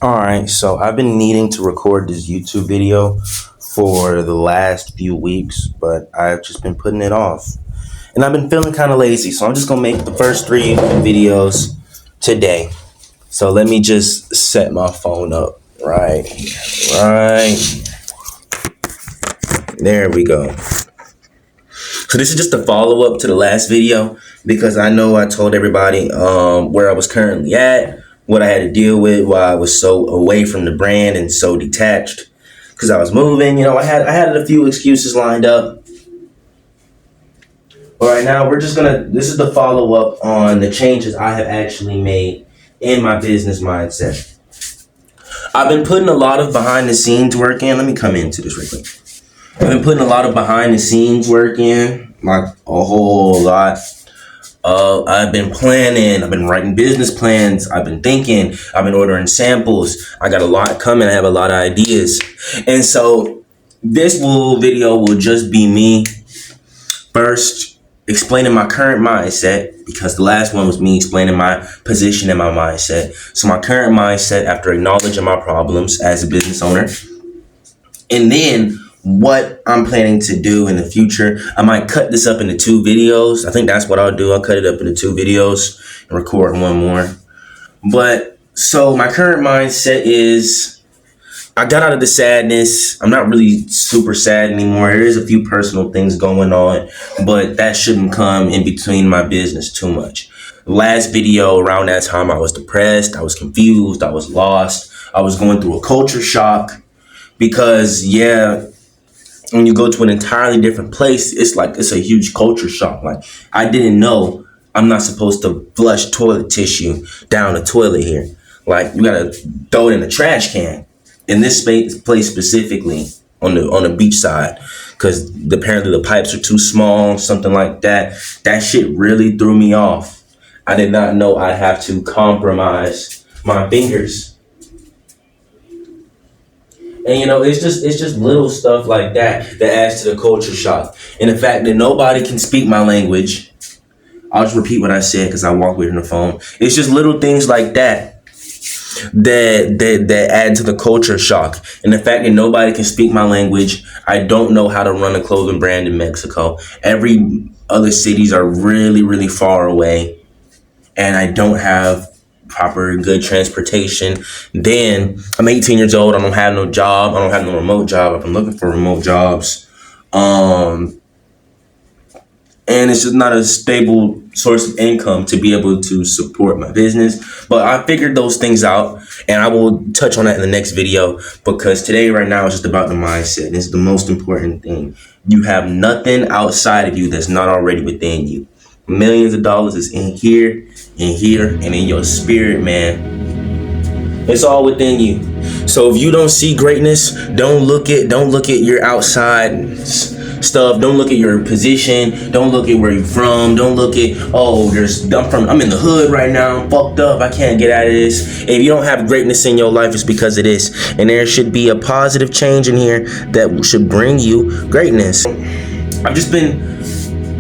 All right, so I've been needing to record this YouTube video for the last few weeks, but I've just been putting it off. And I've been feeling kind of lazy, so I'm just going to make the first three videos today. So let me just set my phone up right here. Right. There we go. So this is just a follow-up to the last video because I know I told everybody where I was currently at, what I had to deal with, why I was so away from the brand and so detached because I was moving. I had a few excuses lined up. But right now, this is the follow-up on the changes I have actually made in my business mindset. I've been putting a lot of behind-the-scenes work in. Let me come into this real quick. I've been putting a lot of behind-the-scenes work in, like a whole lot. I've been planning. I've been writing business plans. I've been thinking. I've been ordering samples. I got a lot coming. I have a lot of ideas. And so this video will just be me first explaining my current mindset, because the last one was me explaining my position and my mindset. So my current mindset after acknowledging my problems as a business owner. And then what I'm planning to do in the future. I might cut this up into two videos. I think that's what I'll do. I'll cut it up into two videos and record one more. But so my current mindset is I got out of the sadness. I'm not really super sad anymore. There is a few personal things going on, but that shouldn't come in between my business too much. Last video around that time, I was depressed. I was confused. I was lost. I was going through a culture shock because, when you go to an entirely different place, it's a huge culture shock. Like, I didn't know I'm not supposed to flush toilet tissue down the toilet here. Like, you gotta throw it in the trash can. In this place specifically, on the beach side, because apparently the pipes are too small, something like that. That shit really threw me off. I did not know I'd have to compromise my fingers. And it's just little stuff like that adds to the culture shock. And the fact that nobody can speak my language. I'll just repeat what I said because I walk away from the phone. It's just little things like that add to the culture shock. And the fact that nobody can speak my language. I don't know how to run a clothing brand in Mexico. Every other cities are really, really far away. And I don't have proper good transportation. Then I'm 18 years old. I don't have no job. I don't have no remote job. I've been looking for remote jobs. And it's just not a stable source of income to be able to support my business. But I figured those things out, and I will touch on that in the next video, because today, right now, is just about the mindset. It's the most important thing. You have nothing outside of you that's not already within you. Millions of dollars is in here, and in your spirit, man. It's all within you. So if you don't see greatness, don't look at your outside stuff. Don't look at your position. Don't look at where you're from. Don't look at, I'm in the hood right now. I'm fucked up. I can't get out of this. If you don't have greatness in your life, it's because of this. And there should be a positive change in here that should bring you greatness. I've just been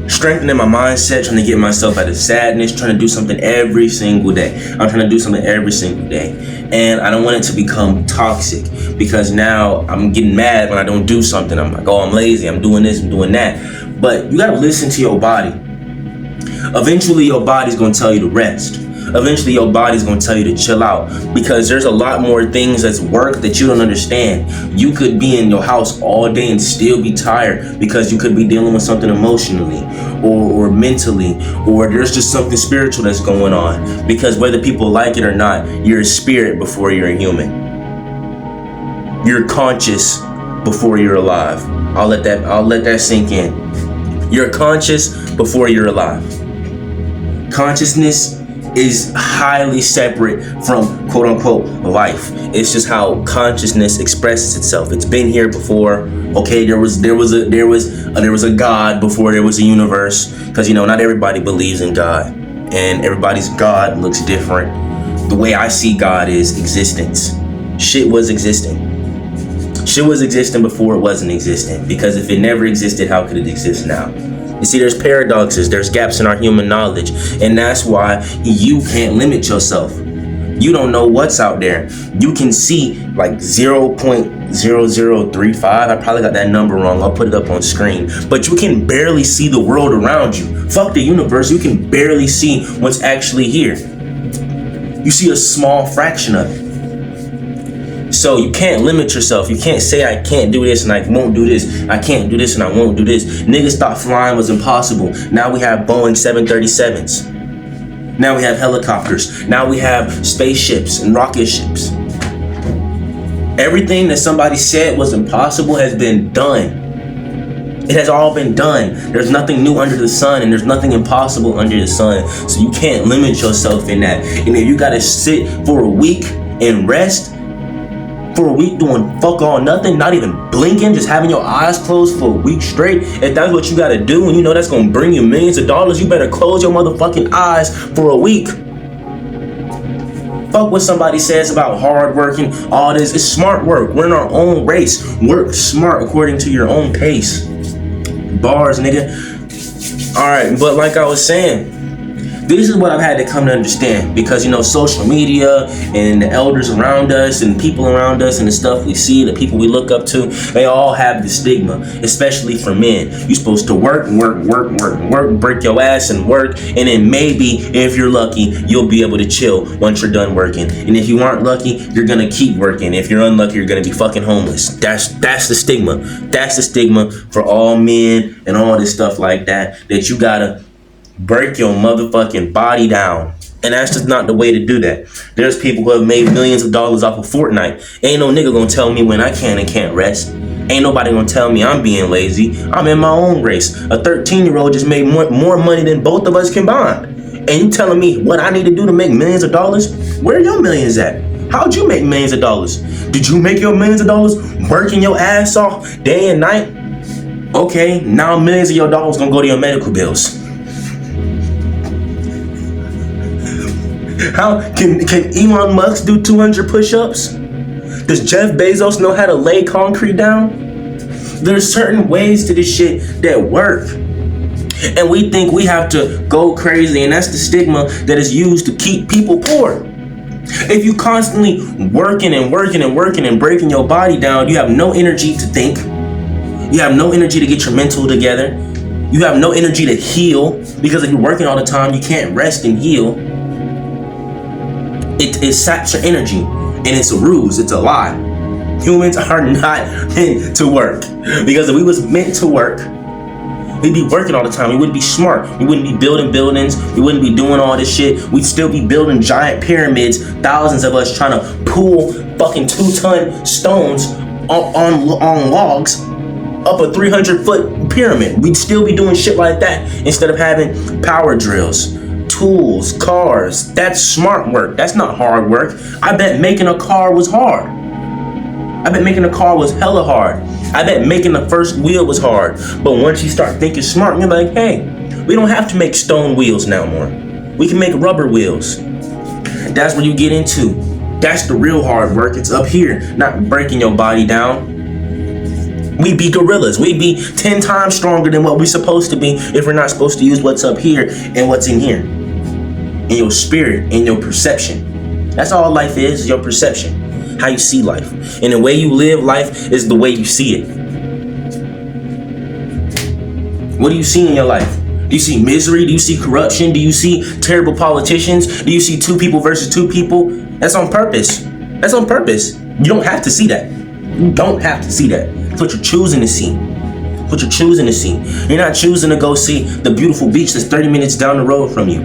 strengthening my mindset, trying to get myself out of sadness, trying to do something every single day. I'm trying to do something every single day. And I don't want it to become toxic, because now I'm getting mad when I don't do something. I'm like, I'm lazy, I'm doing this, I'm doing that. But you gotta listen to your body. Eventually your body's gonna tell you to rest. Eventually your body's gonna tell you to chill out, because there's a lot more things that's work that you don't understand. You could be in your house all day and still be tired because you could be dealing with something emotionally or mentally, or there's just something spiritual that's going on. Because whether people like it or not, you're a spirit before you're a human. You're conscious before you're alive. I'll let that sink in. You're conscious before you're alive. Consciousness is highly separate from quote unquote life. It's just how consciousness expresses itself. It's been here before. Okay, there was a God before there was a universe, because not everybody believes in God, and everybody's God looks different. The way I see God is existence. Shit was existing before it wasn't existent, because if it never existed, how could it exist now? You see, there's paradoxes, there's gaps in our human knowledge, and that's why you can't limit yourself. You don't know what's out there. You can see like 0.0035. I probably got that number wrong. I'll put it up on screen. But you can barely see the world around you. Fuck the universe. You can barely see what's actually here. You see a small fraction of it. So you can't limit yourself. You can't say I can't do this and I won't do this. I can't do this and I won't do this. Niggas thought flying was impossible. Now we have Boeing 737s. Now we have helicopters. Now we have spaceships and rocket ships. Everything that somebody said was impossible has been done. It has all been done. There's nothing new under the sun, and there's nothing impossible under the sun. So you can't limit yourself in that. And if you gotta sit for a week and rest, for a week doing fuck all nothing, not even blinking, just having your eyes closed for a week straight, if that's what you gotta do and you know that's gonna bring you millions of dollars, you better close your motherfucking eyes for a week. Fuck what somebody says about hard working, all this. It's smart work. We're in our own race. Work smart according to your own pace. Bars, nigga. Alright, but like I was saying, this is what I've had to come to understand, because you know, social media and the elders around us and people around us and the stuff we see, the people we look up to, they all have the stigma, especially for men. You're supposed to work, break your ass and work, and then maybe if you're lucky, you'll be able to chill once you're done working. And if you aren't lucky, you're gonna keep working. If you're unlucky, you're gonna be fucking homeless. That's the stigma. That's the stigma for all men and all this stuff like that you gotta break your motherfucking body down. And that's just not the way to do that. There's people who have made millions of dollars off of Fortnite. Ain't no nigga gonna tell me when I can and can't rest. Ain't nobody gonna tell me I'm being lazy. I'm in my own race. A 13-year-old just made more money than both of us combined. And you telling me what I need to do to make millions of dollars? Where are your millions at? How'd you make millions of dollars? Did you make your millions of dollars working your ass off day and night? Okay, now millions of your dollars gonna go to your medical bills. How can Elon Musk do 200 push-ups? Does Jeff Bezos know how to lay concrete down? There's certain ways to this shit that work. And we think we have to go crazy, and that's the stigma that is used to keep people poor. If you constantly working and breaking your body down, you have no energy to think. You have no energy to get your mental together. You have no energy to heal, because if you're working all the time, you can't rest and heal. It saps your energy, and it's a ruse, it's a lie. Humans are not meant to work, because if we was meant to work, we'd be working all the time. We wouldn't be smart. We wouldn't be building buildings. We wouldn't be doing all this shit. We'd still be building giant pyramids, thousands of us trying to pull fucking 2-ton stones on logs up a 300-foot pyramid. We'd still be doing shit like that instead of having power drills, tools, cars. That's smart work. That's not hard work. I bet making a car was hard. I bet making a car was hella hard. I bet making the first wheel was hard. But once you start thinking smart, you're like, hey, we don't have to make stone wheels now more. We can make rubber wheels. That's where you get into. That's the real hard work. It's up here, not breaking your body down. We'd be gorillas. We'd be 10 times stronger than what we're supposed to be if we're not supposed to use what's up here and what's in here. In your spirit, in your perception. That's all life is, your perception. How you see life. And the way you live life is the way you see it. What do you see in your life? Do you see misery? Do you see corruption? Do you see terrible politicians? Do you see 2 people versus 2 people? That's on purpose. That's on purpose. You don't have to see that. You don't have to see that. That's what you're choosing to see. What you're choosing to see. You're not choosing to go see the beautiful beach that's 30 minutes down the road from you.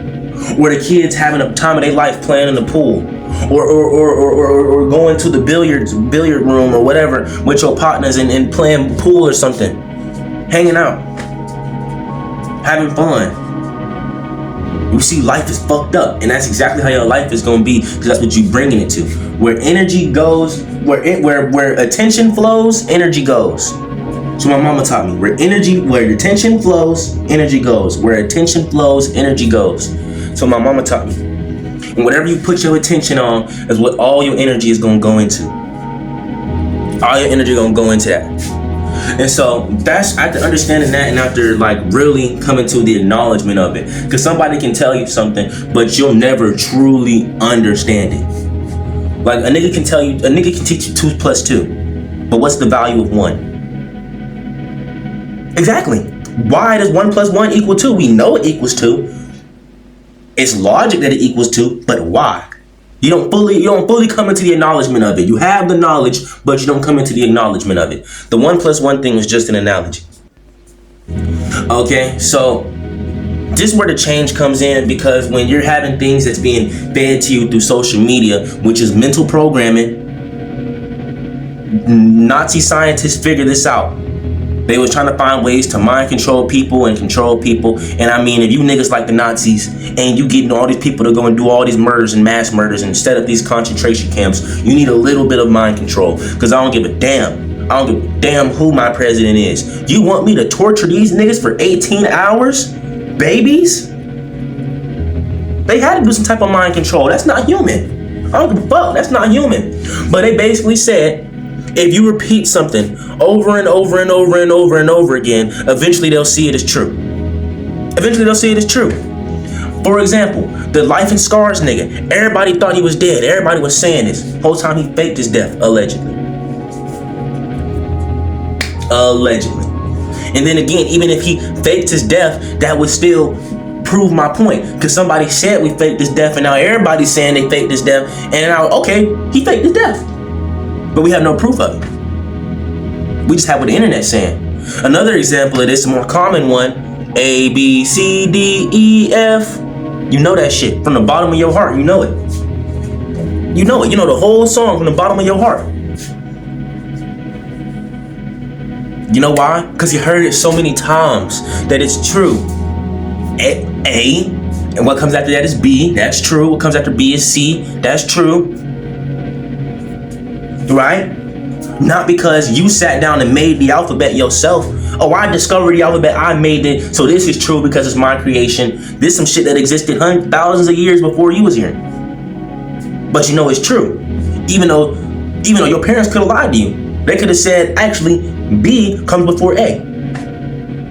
Or the kids having a time of their life playing in the pool. Or going to the billiard room or whatever with your partners and playing pool or something. Hanging out. Having fun. You see, life is fucked up, and that's exactly how your life is gonna be, because that's what you bringing it to. Where energy goes, where attention flows, energy goes. So my mama taught me, where your attention flows, energy goes. Where attention flows, energy goes. So my mama taught me. And whatever you put your attention on is what all your energy is gonna go into. All your energy gonna go into that. And so that's after understanding that and after like really coming to the acknowledgement of it. Because somebody can tell you something, but you'll never truly understand it. Like a nigga can teach you 2 plus 2, but what's the value of 1? Exactly. Why does 1 plus 1 equal 2? We know it equals 2. It's logic that it equals 2, but why? You don't fully come into the acknowledgement of it. You have the knowledge, but you don't come into the acknowledgement of it. The 1 plus 1 thing is just an analogy. Okay, so this is where the change comes in, because when you're having things that's being fed to you through social media, which is mental programming, Nazi scientists figured this out. They was trying to find ways to mind control people and control people. And I mean, if you niggas like the Nazis and you getting all these people to go and do all these murders and mass murders and set up these concentration camps, you need a little bit of mind control. Because I don't give a damn. I don't give a damn who my president is. You want me to torture these niggas for 18 hours? Babies? They had to do some type of mind control. That's not human. I don't give a fuck. That's not human. But they basically said, if you repeat something over and over and over and over and over again, eventually they'll see it as true. Eventually they'll see it as true. For example, the Life and Scars nigga. Everybody thought he was dead. Everybody was saying this. Whole time he faked his death, allegedly. Allegedly. And then again, even if he faked his death, that would still prove my point. Because somebody said we faked his death, and now everybody's saying they faked his death. And now, okay, he faked his death. But we have no proof of it. We just have what the internet's saying. Another example of this, a more common one, A, B, C, D, E, F. You know that shit from the bottom of your heart. You know it. You know it. You know the whole song from the bottom of your heart. You know why? Because you heard it so many times that it's true. A, and what comes after that is B. That's true. What comes after B is C. That's true. Right? Not because you sat down and made the alphabet yourself. Oh, I discovered the alphabet, I made it, so this is true because it's my creation. This is some shit that existed thousands of years before you was here. But you know it's true. Even though your parents could have lied to you. They could have said, actually, B comes before A.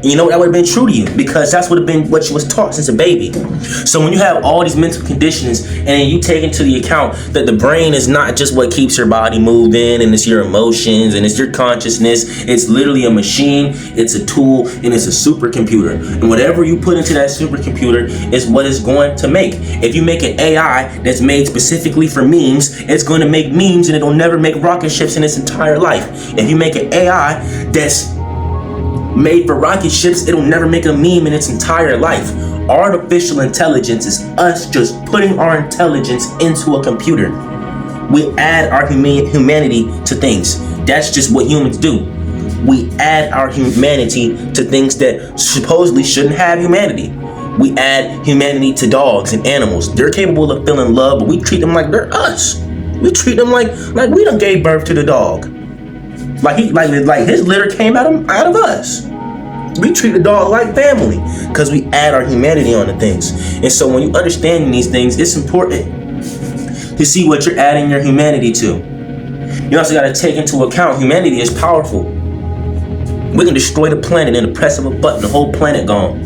You know, that would have been true to you because that's would have been what you was taught since a baby. So when you have all these mental conditions and then you take into the account that the brain is not just what keeps your body moving and it's your emotions and it's your consciousness, it's literally a machine, it's a tool, and it's a supercomputer. And whatever you put into that supercomputer is what it's going to make. If you make an AI that's made specifically for memes, it's going to make memes and it'll never make rocket ships in its entire life. If you make an AI that's made for rocket ships, it'll never make a meme in its entire life. Artificial intelligence is us just putting our intelligence into a computer. We add our humanity to things. That's just what humans do. We add our humanity to things that supposedly shouldn't have humanity. We add humanity to dogs and animals. They're capable of feeling love, but we treat them like they're us. We treat them like we done gave birth to the dog. Like his litter came out of us. We treat the dog like family because we add our humanity onto things. And so when you understand these things, it's important to see what you're adding your humanity to. You also got to take into account humanity is powerful. We can destroy the planet in the press of a button, the whole planet gone.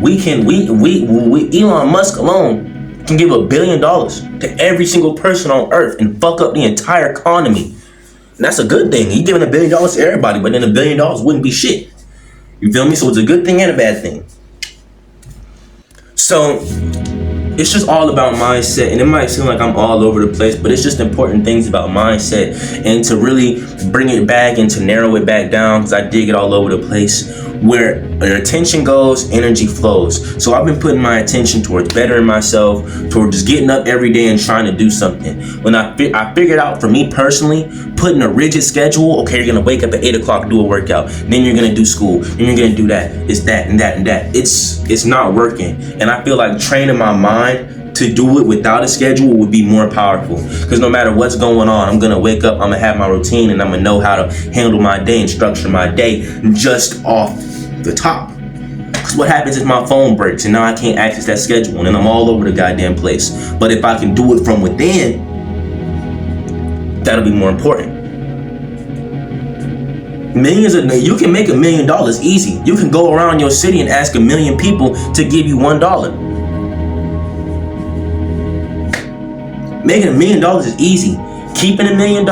We Elon Musk alone can give $1 billion to every single person on Earth and fuck up the entire economy. And that's a good thing. He's giving $1 billion to everybody, but then $1 billion wouldn't be shit. You feel me? So it's a good thing and a bad thing. So it's just all about mindset, and it might seem like I'm all over the place, but it's just important things about mindset, and to really bring it back and to narrow it back down, because I dig it all over the place. Where your attention goes, energy flows. So I've been putting my attention towards bettering myself, towards just getting up every day and trying to do something. When I figured out for me personally, putting a rigid schedule, okay, you're gonna wake up at 8 o'clock, do a workout, then you're gonna do school, then you're gonna do that, it's that and that and that. It's not working. And I feel like training my mind to do it without a schedule would be more powerful. Because no matter what's going on, I'm gonna wake up, I'm gonna have my routine, and I'm gonna know how to handle my day and structure my day just off the top. Because what happens if my phone breaks and now I can't access that schedule and then I'm all over the goddamn place. But if I can do it from within, that'll be more important. You can make $1 million easy. You can go around your city and ask 1 million people to give you $1. Making $1 million is easy. Keeping $1 million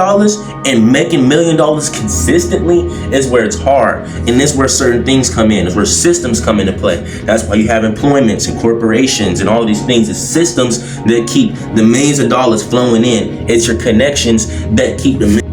and making $1 million consistently is where it's hard. And that's where certain things come in. It's where systems come into play. That's why you have employments and corporations and all of these things. It's systems that keep the millions of dollars flowing in. It's your connections that keep the